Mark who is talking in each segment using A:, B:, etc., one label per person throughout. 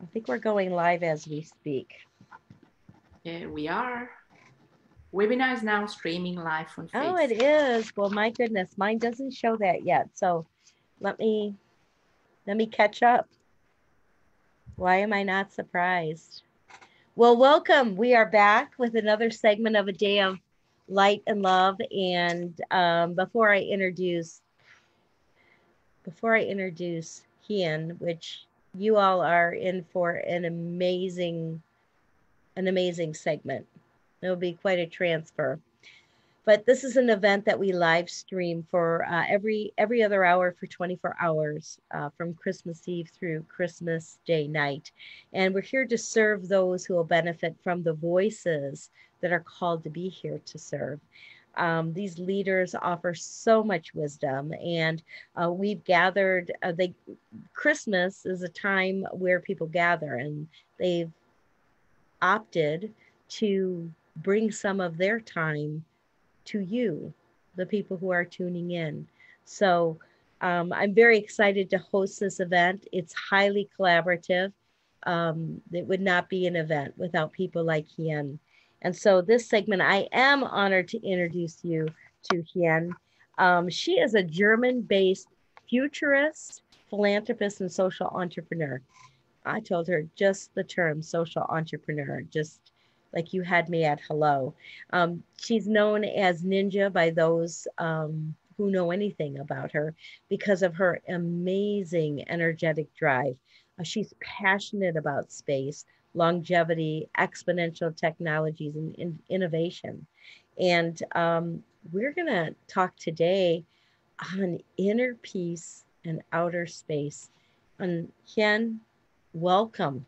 A: I think we're going live as we speak.
B: Yeah, we are. Webinar is now streaming live on
A: Oh, it
B: Facebook.
A: is. Well, my goodness, mine doesn't show that yet. So let me catch up. Why am I not surprised? Well, welcome. We are back with another segment of A Day of Light and Love. And before I introduce Hien, which you all are in for an amazing segment. It'll be quite a transfer. But this is an event that we live stream for every other hour for 24 hours from Christmas Eve through Christmas Day night. And we're here to serve those who will benefit from the voices that are called to be here to serve. These leaders offer so much wisdom, and we've gathered. Christmas is a time where people gather, and they've opted to bring some of their time to you, the people who are tuning in. So I'm very excited to host this event. It's highly collaborative. It would not be an event without people like Hien. And so this segment, I am honored to introduce you to Hien. She is a German-based futurist, philanthropist, and social entrepreneur. I told her just the term social entrepreneur, just like you had me at hello. She's known as Ninja by those who know anything about her because of her amazing energetic drive. She's passionate about space, longevity, exponential technologies, and innovation. And we're going to talk today on inner peace and outer space. And Hien, welcome.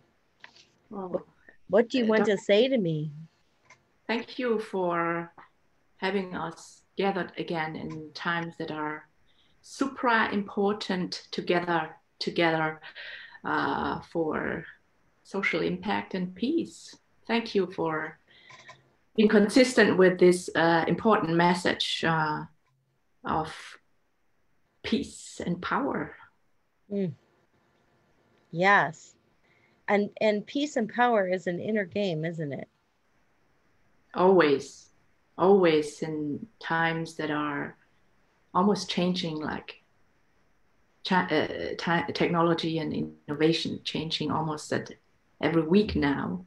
B: Oh,
A: What do you want to say to me?
B: thank you for having us gathered again in times that are super important together for social impact and peace. Thank you for being consistent with this important message of peace and power.
A: Mm, yes. And peace and power is an inner game, isn't it?
B: Always, always in times that are almost changing, like technology and innovation changing almost at every week now.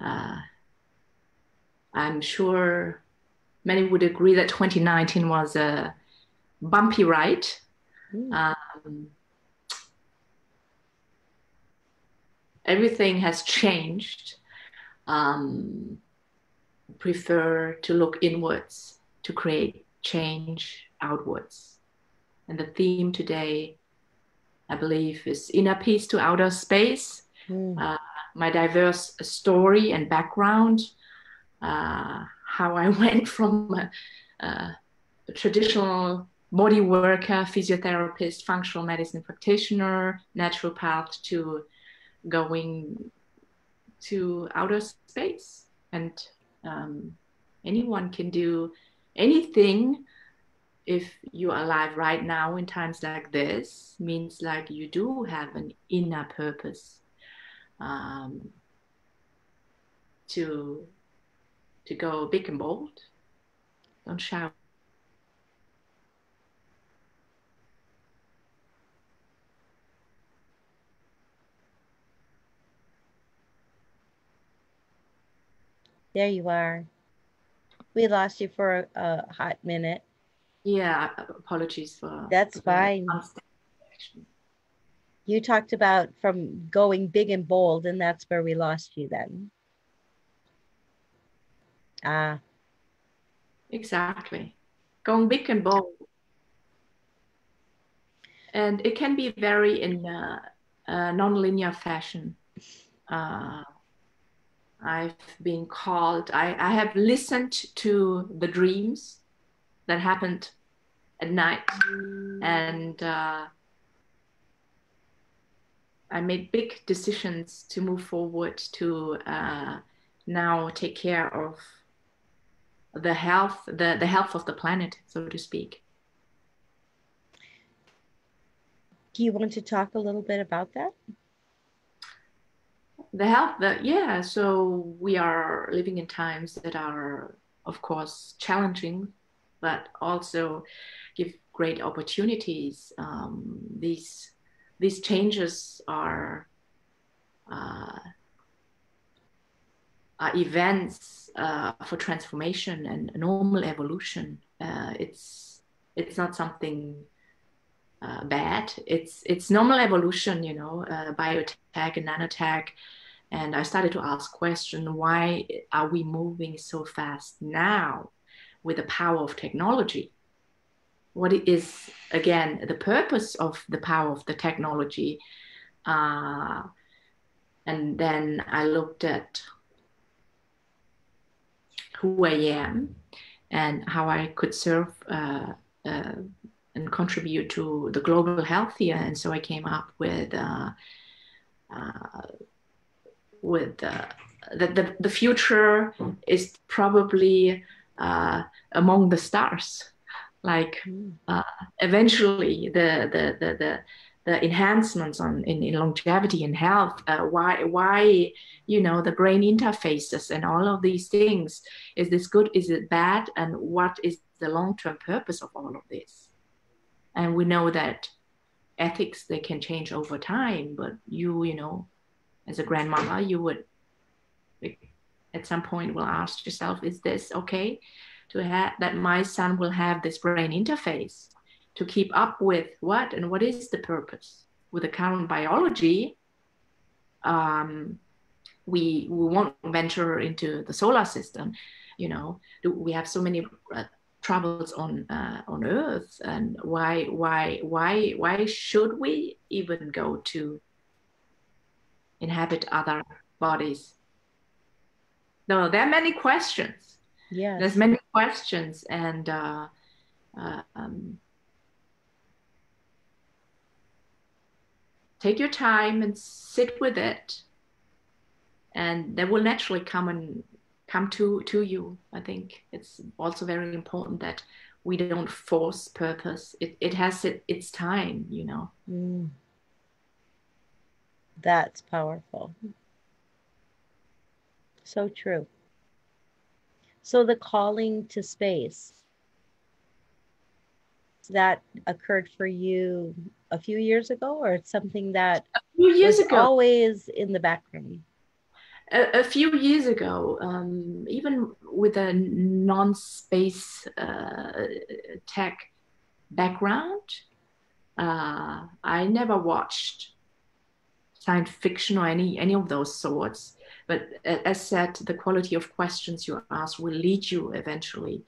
B: Uh, I'm sure many would agree that 2019 was a bumpy ride.
A: Mm.
B: Um, Everything has changed. Um, prefer to look inwards to create change outwards. And the theme today, I believe, is inner peace to outer space.
A: Mm.
B: My diverse story and background, how I went from a traditional body worker, physiotherapist, functional medicine practitioner, naturopath to going to outer space. And um, anyone can do anything if you're alive right now in times like this, means like you do have an inner purpose um, to go big and bold. Don't shout.
A: There you are. We lost you for a hot minute.
B: Yeah, apologies for
A: That's
B: the
A: fine.
B: unstable connection.
A: You talked about from going big and bold, and that's where we lost you then. Ah,
B: Exactly. Going big and bold. And it can be very in a non-linear fashion. Uh, I've been called, I have listened to the dreams that happened at night. And I made big decisions to move forward to now take care of the health of the planet, so to speak.
A: do you want to talk a little bit about that?
B: The health, yeah. So we are living in times that are, of course, challenging, but also give great opportunities. These changes uh, are events for transformation and normal evolution. It's not something bad. It's normal evolution, you know, biotech and nanotech. And I started to ask question, why are we moving so fast now with the power of technology? What is, again, the purpose of the power of the technology? Uh, and then I looked at who I am and how I could serve uh, and contribute to the global health here. And so I came up uh, with the future is probably among the stars. Like uh, eventually the enhancements in longevity and health, why you know the brain interfaces and all of these things, is this good, is it bad, and what is the long-term purpose of all of this? And we know that ethics, they can change over time, but you know, as a grandmother, you would at some point will ask yourself, is this okay to have that my son will have this brain interface to keep up with what, and what is the purpose with the current biology? um, we won't venture into the solar system, you know. We have so many troubles on earth, and why should we even go to inhabit other bodies? No, there are many questions. There's
A: Yes.
B: many questions, and take your time and sit with it, and they will naturally come to you. I think it's also very important that we don't force purpose. It has its time, you know.
A: Mm, that's powerful. So true. So the calling to space, that occurred for you a few years ago, or it's something that
B: A few years
A: was
B: ago,
A: always in the background?
B: a few years ago, even with a non-space tech background, I never watched science fiction or any of those sorts. But as said, the quality of questions you ask will lead you eventually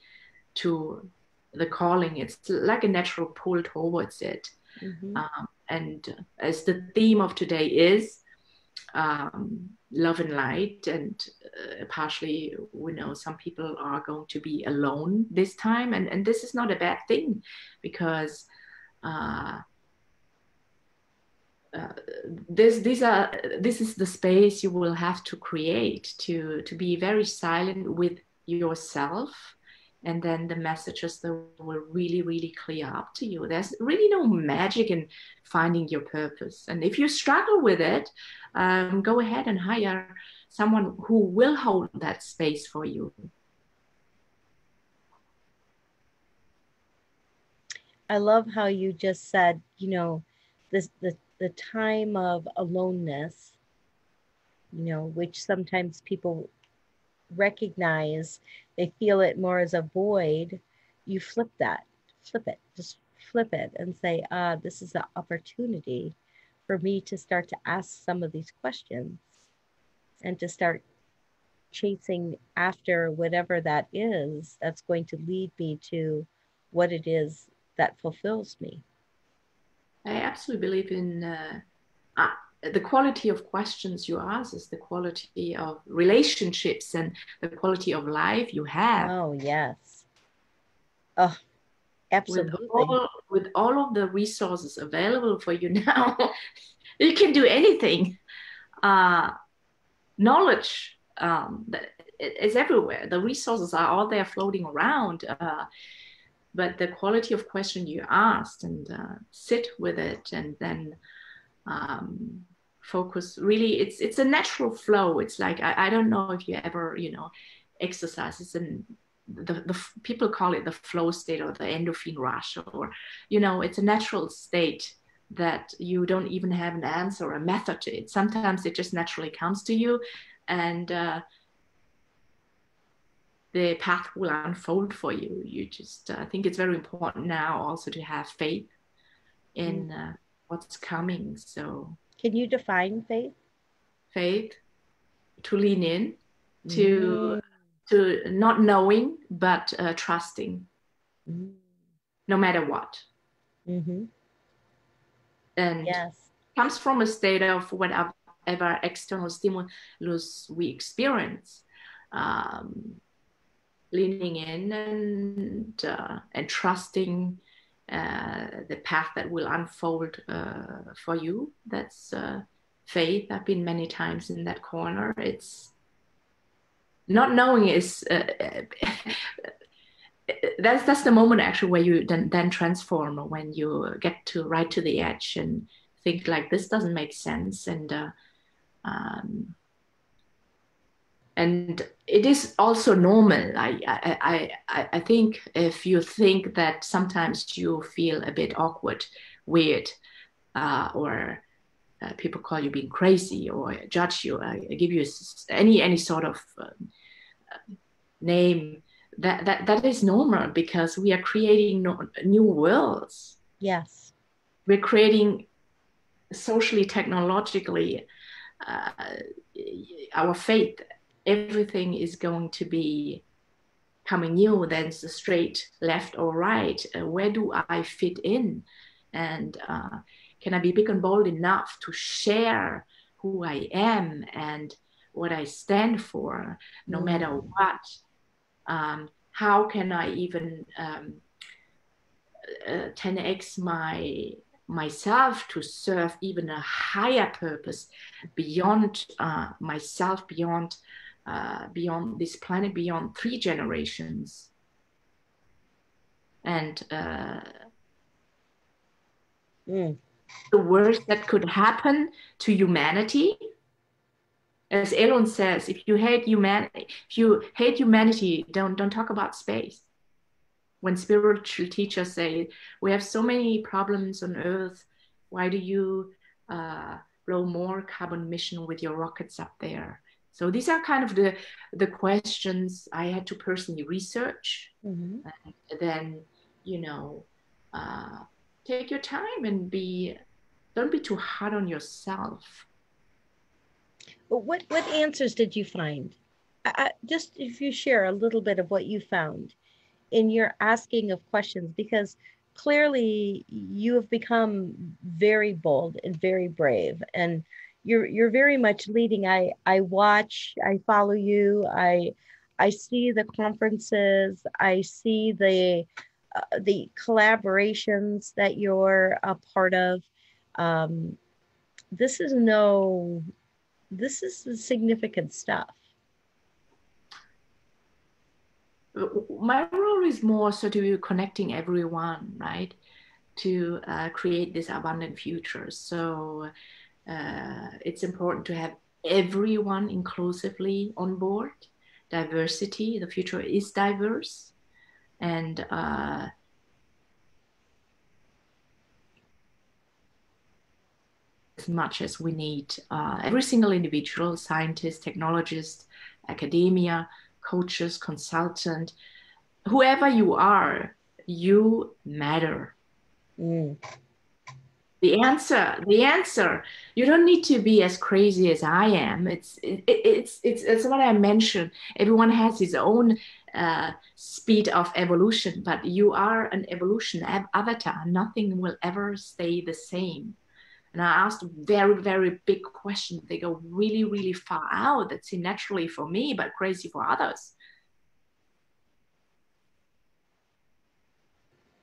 B: to the calling. It's like a natural pull towards it.
A: Mm-hmm.
B: And as the theme of today is love and light, and partially we know some people are going to be alone this time, and this is not a bad thing, because uh, uh, this is the space you will have to create to be very silent with yourself, and then the messages that will really clear up to you. There's really no magic in finding your purpose, and if you struggle with it, go ahead and hire someone who will hold that space for you.
A: I love how you just said, this the time of aloneness, which sometimes people recognize, they feel it more as a void. You flip it, just flip it and say, this is an opportunity for me to start to ask some of these questions and to start chasing after whatever that is that's going to lead me to what it is that fulfills me.
B: I absolutely believe in uh, the quality of questions you ask is the quality of relationships and the quality of life you have.
A: Oh, yes. Oh,
B: with
A: absolutely.
B: all of the resources available for you now, you can do anything. uh, Knowledge, is everywhere. The resources are all there floating around, but the quality of question you asked, and sit with it, and then um, focus. Really, it's a natural flow. It's like I don't know if you ever, exercise. It's an the people call it the flow state or the endorphin rush, or it's a natural state that you don't even have an answer or a method to it. Sometimes it just naturally comes to you, and the path will unfold for you. You just, I think it's very important now also to have faith
A: Mm.
B: in what's coming. So
A: Can you define faith?
B: faith, to lean in, to
A: Mm.
B: not knowing but trusting,
A: Mm.
B: no matter what,
A: Mm-hmm.
B: and
A: Yes.
B: comes from a state of whatever external stimulus we experience. Um, Leaning in and trusting the path that will unfold for you. That's faith. I've been many times in that corner. It's not knowing is that's the moment actually where you then transform, when you get to right to the edge and think like this doesn't make sense, um, and it is also normal. I think if you think that sometimes you feel a bit awkward, weird, or people call you being crazy or judge you, give you any sort of name, that is normal, because we are creating new worlds.
A: Yes.
B: We're creating socially, technologically, uh, our faith. Everything is going to be coming new. Then it's the straight left or right. Where do I fit in? And can I be big and bold enough to share who I am and what I stand for, no
A: Mm.
B: matter what? How can I even 10x myself to serve even a higher purpose beyond myself, beyond this planet, beyond 3 generations? And
A: Mm.
B: the worst that could happen to humanity, as Elon says, if you hate humanity, don't talk about space. When spiritual teachers say we have so many problems on Earth, why do you uh, blow more carbon emission with your rockets up there? So these are kind of the questions I had to personally research.
A: Mm-hmm.
B: And then, you know, uh, take your time and don't be too hard on yourself.
A: But what answers did you find? Just if you share a little bit of what you found in your asking of questions, because clearly you have become very bold and very brave, and you're very much leading. I watch, I follow you, I see the conferences, I see the collaborations that you're a part of. Um, this is no, this is significant stuff.
B: My role is more so to connecting everyone, right? To create this abundant future. So it's important to have everyone inclusively on board. Diversity, the future is diverse. And as much as we need every single individual, scientist, technologist, academia, coaches, consultant, whoever you are, you matter.
A: Mm.
B: The answer, you don't need to be as crazy as I am. It's what I mentioned. Everyone has his own speed of evolution, but you are an evolution avatar. Nothing will ever stay the same. And I asked very, very big questions. They go really, really far out. That seem naturally for me, but crazy for others.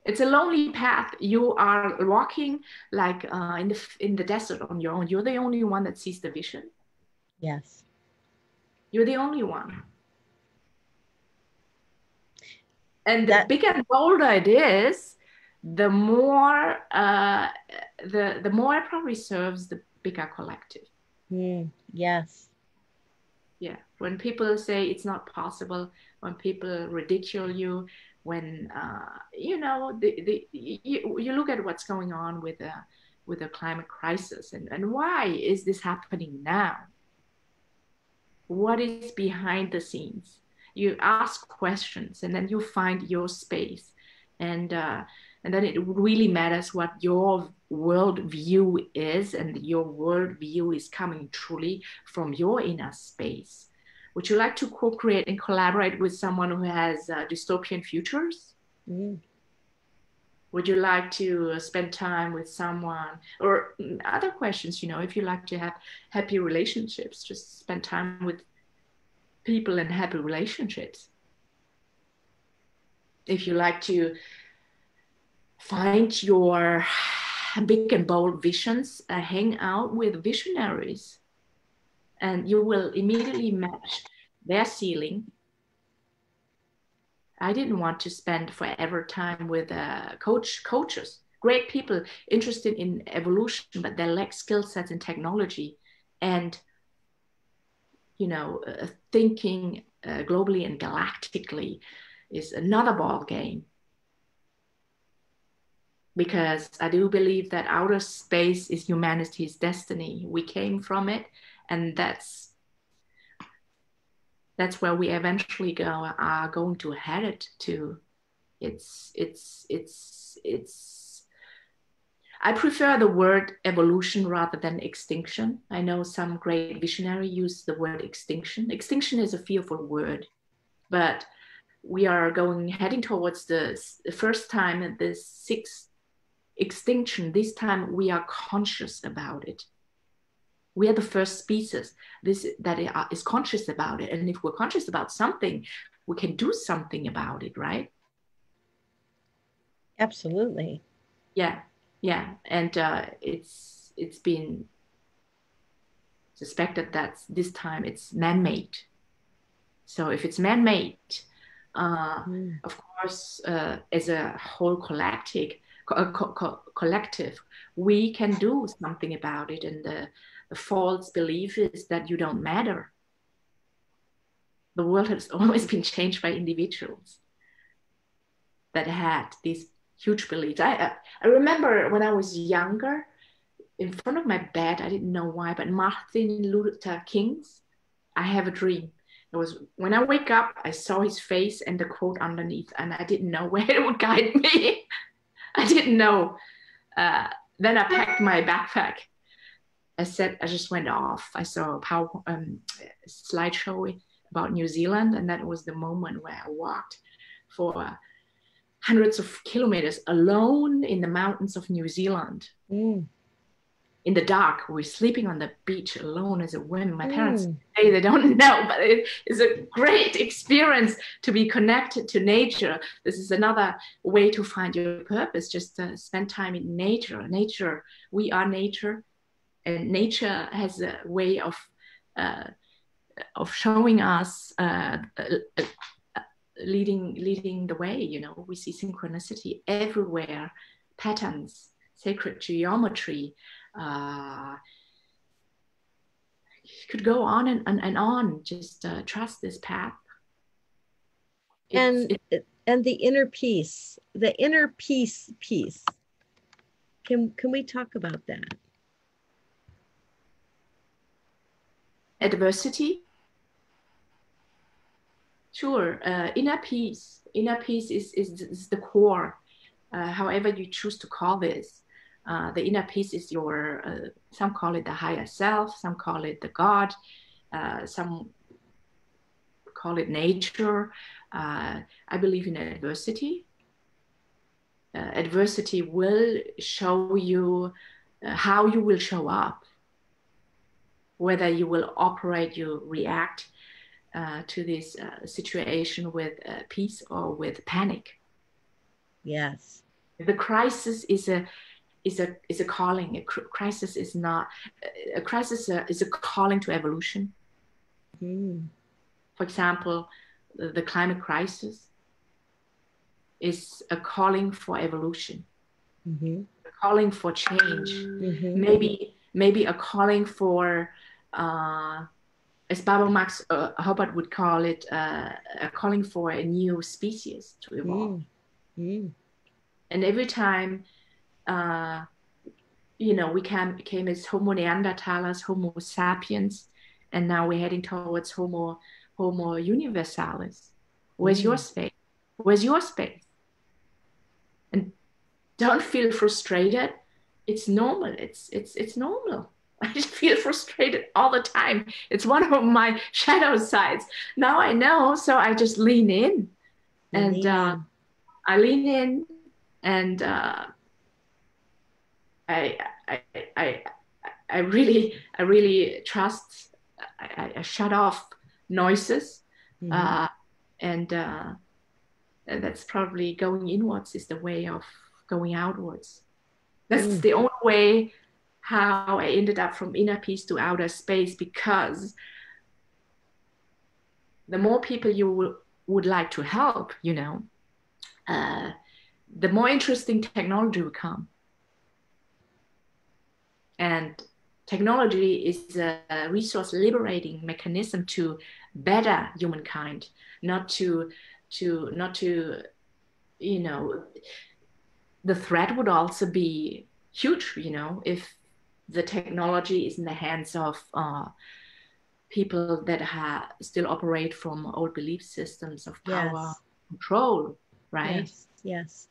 B: It's a lonely path. You are walking like in the desert on your own. You're the only one that sees the vision.
A: Yes.
B: You're the only one. And the
A: That
B: bigger and bolder it is, the more the more it probably serves the bigger collective.
A: Yes.
B: Yeah. When people say it's not possible, when people ridicule you, when you look at what's going on with the climate crisis, and why is this happening now? What is behind the scenes? You ask questions, and then you find your space, and uh, and then it really matters what your world view is, and your world view is coming truly from your inner space. Would you like to co-create and collaborate with someone who has dystopian futures?
A: Mm.
B: Would you like to spend time with someone, or other questions, if you like to have happy relationships, just spend time with people in happy relationships. If you like to find your big and bold visions, hang out with visionaries, and you will immediately match their ceiling. I didn't want to spend forever time with coaches, great people interested in evolution, but they lack skill sets in technology and thinking globally and galactically is another ball game, because I do believe that outer space is humanity's destiny. We came from it, and that's where we eventually are going to head it to. It's I prefer the word evolution rather than extinction. I know some great visionary use the word extinction. Extinction is a fearful word, but we are heading towards the first time in the sixth extinction. This time we are conscious about it. We are the first species that is conscious about it. And if we're conscious about something, we can do something about it, right?
A: Absolutely.
B: Yeah, yeah. And it's been suspected that this time it's man-made. So if it's man-made,
A: Mm.
B: of course, as a whole collective, we can do something about it. And the false belief is that you don't matter. The world has always been changed by individuals that had these huge beliefs. I remember when I was younger, in front of my bed, I didn't know why, but Martin Luther King's I Have a Dream. It was when I wake up, I saw his face and the quote underneath, and I didn't know where it would guide me. I didn't know. Uh, then I packed my backpack. I just went off. I saw a slideshow about New Zealand, and that was the moment where I walked for hundreds of kilometers alone in the mountains of New Zealand.
A: Mm.
B: In the dark, we're sleeping on the beach alone as a woman. My parents
A: Mm.
B: say they don't know, but it is a great experience to be connected to nature. This is another way to find your purpose, just spend time in nature. Nature, we are nature, and nature has a way of showing us leading the way. We see synchronicity everywhere, patterns, sacred geometry. Could go on and on. Just trust this path.
A: And and the inner peace, piece. Can we talk about that?
B: Adversity. Sure. Inner peace is the core. However you choose to call this. The inner peace is some call it the higher self, some call it the God, some call it nature. I believe in adversity. Adversity will show you how you will show up, whether you will operate, you react to this situation with peace or with panic.
A: Yes.
B: The crisis is a calling. A crisis is not a crisis. Is a calling to evolution.
A: Mm.
B: For example, the climate crisis is a calling for evolution,
A: Mm-hmm.
B: a calling for change,
A: Mm-hmm.
B: maybe a calling for as Barbara Max Hubbard would call it, calling for a new species to evolve.
A: Mm. Mm.
B: And every time, uh, we came as Homo neanderthalers, Homo sapiens, and now we're heading towards Homo universalis. Where's your
A: Mm.
B: space? Where's your space? And don't feel frustrated. It's normal. It's normal. I just feel frustrated all the time. It's one of my shadow sides. Now I know, so I just lean in,
A: You
B: and
A: lean in.
B: I lean in, and I, I, I, I really trust. I shut off noises,
A: Mm-hmm.
B: uh, and that's probably going inwards is the way of going outwards. That's
A: Mm.
B: the only way how I ended up from inner peace to outer space, because the more people you would like to help, uh, the more interesting technology will come. And technology is a resource liberating mechanism to better humankind, not to you know the threat would also be huge, if the technology is in the hands of people that still operate from old belief systems of power
A: Yes.
B: control, right?
A: Yes. Yes.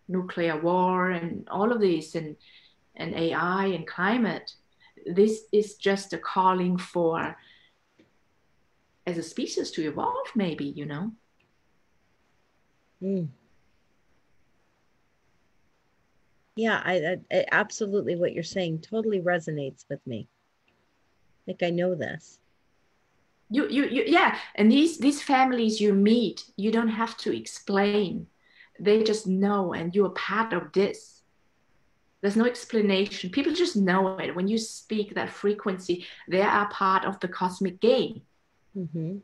B: Nuclear war and all of this, and AI and climate. This is just a calling for, as a species, to evolve, maybe.
A: Mm. Yeah, absolutely what you're saying totally resonates with me. Like I know this.
B: Yeah. And these families you meet, you don't have to explain. They just know, and you're part of this. There's no explanation. People just know it. When you speak that frequency, they are part of the cosmic game.
A: Mm-hmm.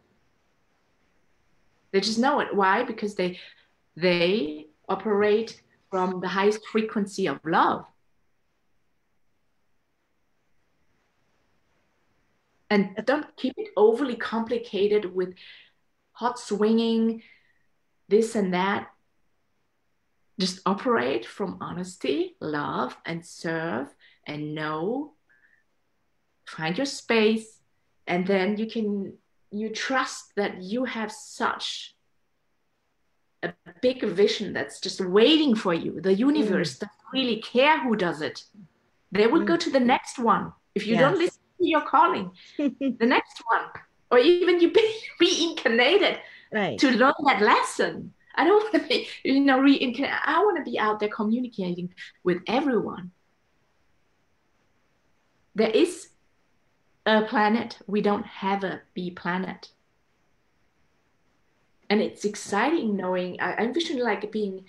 B: They just know it. Why? Because they operate from the highest frequency of love. And don't keep it overly complicated with hot swinging, this and that. Just operate from honesty, love, and serve, and know, find your space, and then you trust that you have such a big vision that's just waiting for you. The
A: Mm.
B: universe doesn't really care who does it. They will go
A: Mm.
B: to the next one. If you don't listen
A: Yes.
B: to your calling, the next one, or even you be reincarnated
A: Right.
B: to learn that lesson. I don't want to be, reincarnated. I want to be out there communicating with everyone. There is a planet. We don't have a B planet. And it's exciting knowing, I envision like being,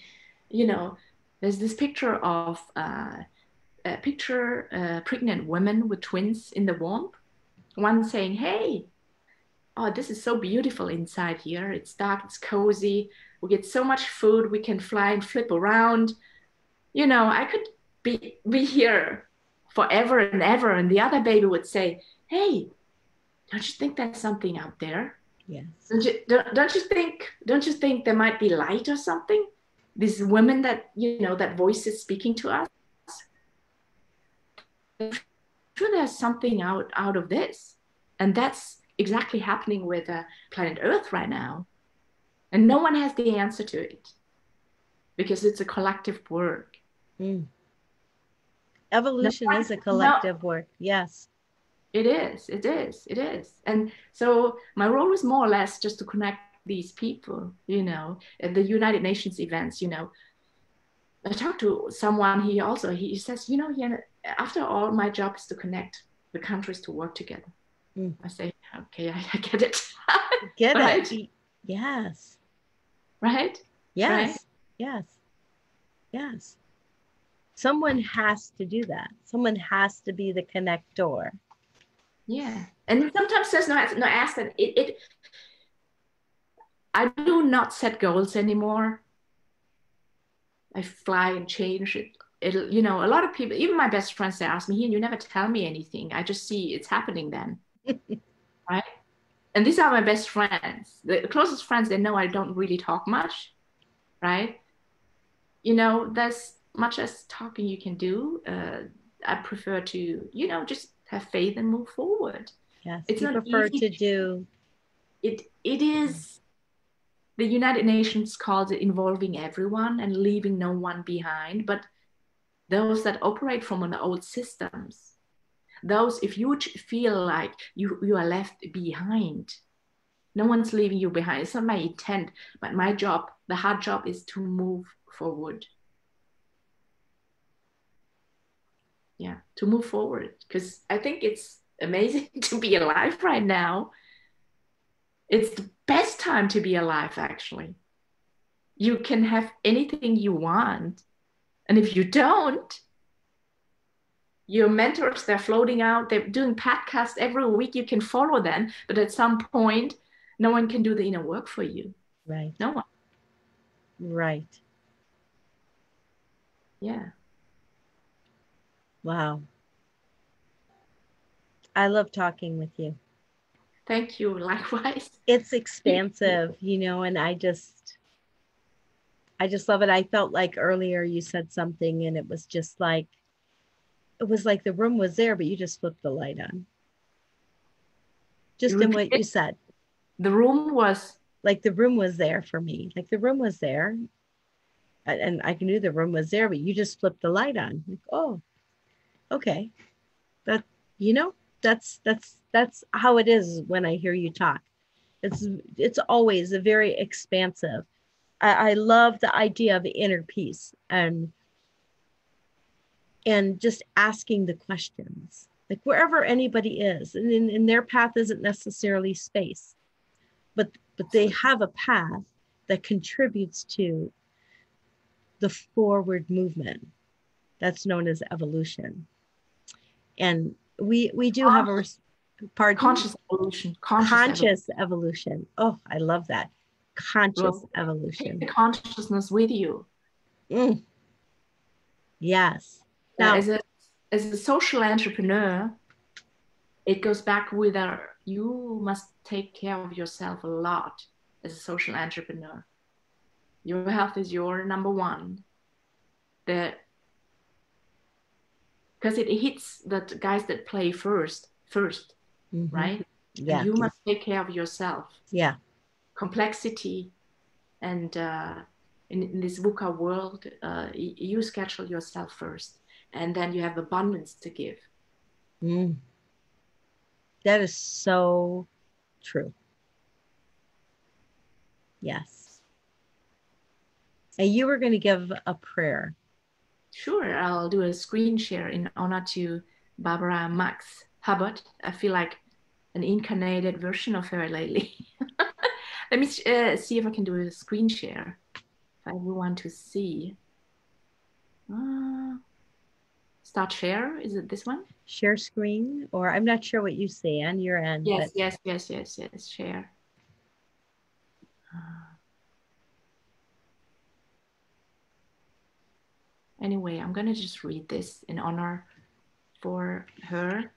B: there's this picture of a picture pregnant women with twins in the womb. One saying, hey, oh, this is so beautiful inside here. It's dark, it's cozy. We get so much food. We can fly and flip around. I could be here forever and ever. And the other baby would say, hey, don't you think there's something out there?
A: Yes.
B: Don't you think there might be light or something? These women that, that voice is speaking to us. I'm sure there's something out of this. And that's exactly happening with planet Earth right now. And no one has the answer to it because it's a collective work.
A: Mm.
B: No,
A: Evolution is a
B: no,
A: collective work. Yes.
B: it is. And so my role is more or less just to connect these people, at the United Nations events. I talked to someone, he says, after all, my job is to connect the countries to work together.
A: Mm.
B: I say, okay, I get it.
A: Get
B: Right?
A: it. Yes.
B: Right? Right?
A: Yes. Yes. Yes. Someone has to do that. Someone has to be the connector.
B: Yeah. And sometimes there's no accident. I do not set goals anymore. I fly and change it it'll, you know, a lot of people, even my best friends, they ask me, here, you never tell me anything. I just see it's happening then, right? And these are my best friends. The closest friends, they know I don't really talk much, right? You know, there's much as talking you can do. I prefer to, you know, just have faith and move forward.
A: Yes,
B: It's
A: you
B: not
A: prefer
B: easy.
A: to do.
B: It is, the United Nations calls it involving everyone and leaving no one behind. But those that operate from an old systems, those, if you feel like you are left behind, no one's leaving you behind. It's not my intent, but my job, the hard job, is to move forward. Yeah, to move forward, because I think it's amazing to be alive right now. It's the best time to be alive, actually. You can have anything you want, and if you don't, your mentors, they're floating out, they're doing podcasts every week, you can follow them, but at some point no one can do the inner work for you.
A: Right.
B: No one.
A: Right.
B: Yeah.
A: Wow. I love talking with you.
B: Thank you. Likewise.
A: It's expansive, you know, and I just love it. I felt like earlier you said something and it was just like, it was like the room was there, but you just flipped the light on. Just in what you said.
B: The room was,
A: like the room was there for me. Like the room was there. And I knew the room was there, but you just flipped the light on. Like, oh, okay. That, you know, that's how it is when I hear you talk. It's always a very expansive. I love the idea of inner peace and just asking the questions, like wherever anybody is, and in their path isn't necessarily space, but they have a path that contributes to the forward movement that's known as evolution. And we do have a pardon?
B: Conscious evolution.
A: Conscious evolution. Oh, I love that. Conscious evolution.
B: Take the consciousness with you.
A: Mm. Yes. Now,
B: as a social entrepreneur, it goes back with you must take care of yourself a lot as a social entrepreneur. Your health is your number one. Because it hits the guys that play first, mm-hmm. Right? Yeah. And you must take care of yourself.
A: Yeah.
B: Complexity and in this VUCA world, you schedule yourself first, and then you have abundance to give.
A: Mm. That is so true. Yes. And you were going to give a prayer.
B: Sure, I'll do a screen share in honor to Barbara Max Hubbard. I feel like an incarnated version of her lately. Let me see if I can do a screen share for everyone to see. Start share, is it this one?
A: Share screen, or I'm not sure what you say on your end.
B: Yes, but... yes, share. Anyway, I'm gonna just read this in honor for her.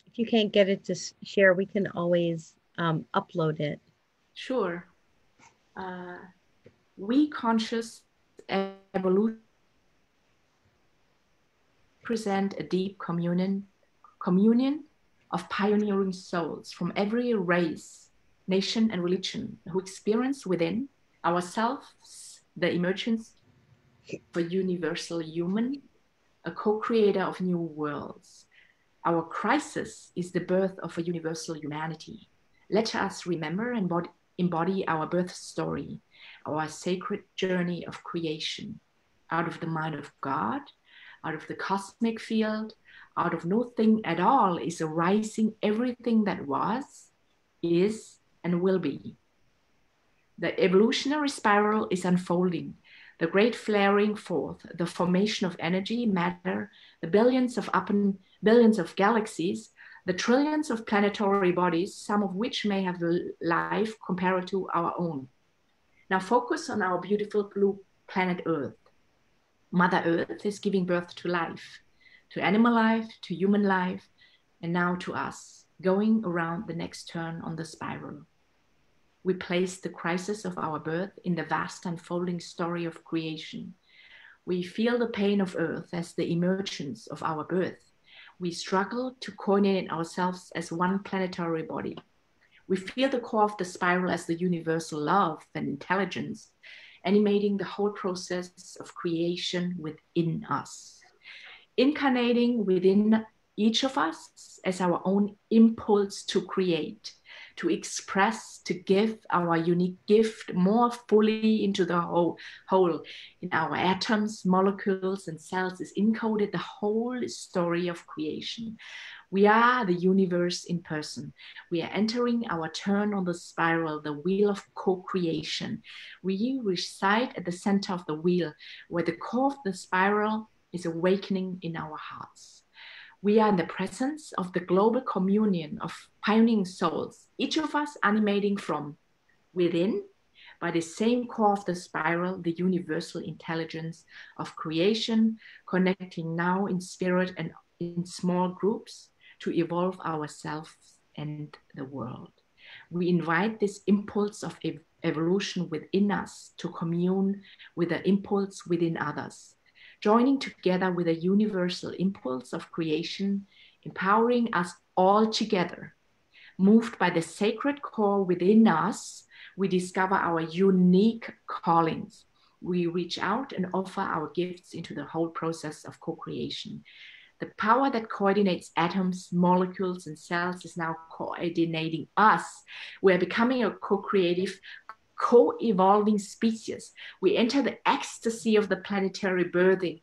A: If you can't get it to share, we can always upload it.
B: Sure. We conscious evolution present a deep communion of pioneering souls from every race, nation, and religion who experience within ourselves the emergence of a universal human, a co-creator of new worlds. Our crisis is the birth of a universal humanity. Let us remember and embody our birth story, our sacred journey of creation, out of the mind of God, out of the cosmic field, out of nothing at all is arising everything that was, is, and will be. The evolutionary spiral is unfolding, the great flaring forth, the formation of energy, matter, the billions of galaxies, the trillions of planetary bodies, some of which may have life comparable to our own. Now focus on our beautiful blue planet Earth. Mother Earth is giving birth to life, to animal life, to human life, and now to us, going around the next turn on the spiral. We place the crisis of our birth in the vast unfolding story of creation. We feel the pain of Earth as the emergence of our birth. We struggle to coordinate ourselves as one planetary body. We feel the core of the spiral as the universal love and intelligence, animating the whole process of creation within us. Incarnating within each of us as our own impulse to create, to express, to give our unique gift more fully into the whole. In our atoms, molecules, and cells is encoded the whole story of creation. We are the universe in person. We are entering our turn on the spiral, the wheel of co-creation. We reside at the center of the wheel, where the core of the spiral is awakening in our hearts. We are in the presence of the global communion of pioneering souls, each of us animating from within by the same core of the spiral, the universal intelligence of creation, connecting now in spirit and in small groups to evolve ourselves and the world. We invite this impulse of evolution within us to commune with the impulse within others, joining together with a universal impulse of creation, empowering us all together. Moved by the sacred core within us, we discover our unique callings. We reach out and offer our gifts into the whole process of co-creation. The power that coordinates atoms, molecules, and cells is now coordinating us. We're becoming a co-creative, co-evolving species. We enter the ecstasy of the planetary birthing,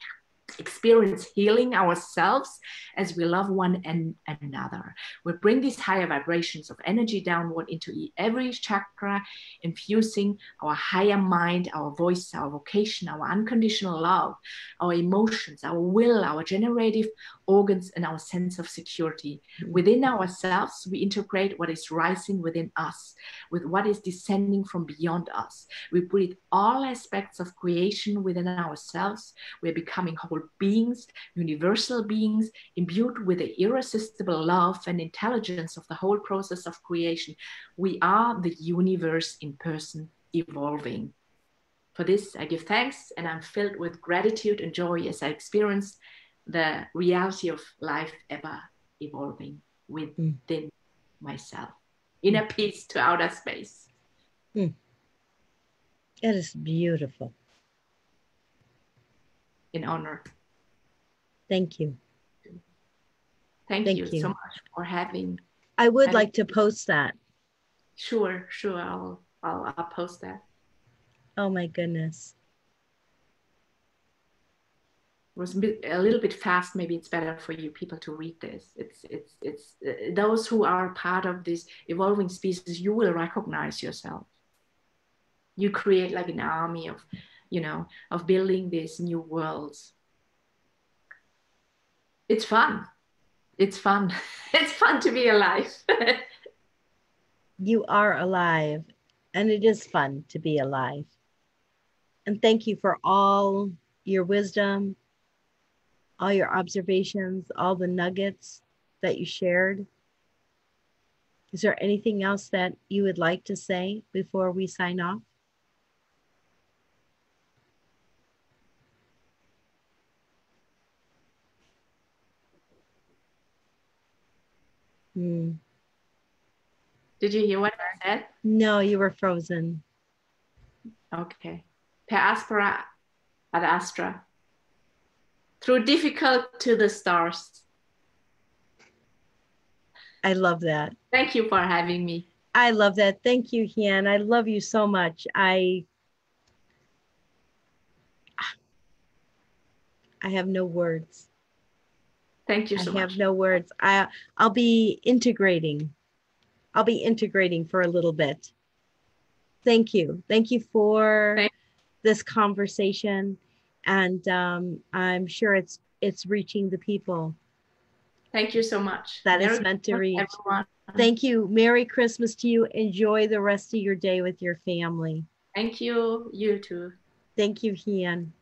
B: experience healing ourselves as we love one and another. We bring these higher vibrations of energy downward into every chakra, infusing our higher mind, our voice, our vocation, our unconditional love, our emotions, our will, our generative organs, and our sense of security. Within ourselves, we integrate what is rising within us with what is descending from beyond us. We breathe all aspects of creation within ourselves. We're becoming whole beings, universal beings, imbued with the irresistible love and intelligence of the whole process of creation. We are the universe in person, evolving. For this, I give thanks, and I'm filled with gratitude and joy as I experience the reality of life ever evolving within myself, inner peace to outer space.
A: It is beautiful.
B: In honor.
A: Thank you.
B: Thank you so much for having.
A: I would like to post that.
B: Sure. I'll post that.
A: Oh my goodness.
B: It was a little bit fast. Maybe it's better for you people to read this. It's those who are part of this evolving species, you will recognize yourself. You create like an army of, of building these new worlds. It's fun. It's fun. It's fun to be alive.
A: You are alive, and it is fun to be alive. And thank you for all your wisdom, all your observations, all the nuggets that you shared. Is there anything else that you would like to say before we sign off?
B: Did you hear what I said?
A: No, you were frozen.
B: Okay. Per aspera ad astra. Through difficult to the stars.
A: I love that.
B: Thank you for having me.
A: I love that. Thank you, Hien. I love you so much. I have no words.
B: Thank you so much.
A: I have no words. I'll be integrating. I'll be integrating for a little bit. Thank you. Thank you for this conversation. And I'm sure it's reaching the people.
B: Thank you so much.
A: That is meant to reach. Everyone. Thank you. Merry Christmas to you. Enjoy the rest of your day with your family.
B: Thank you. You too.
A: Thank you, Hien.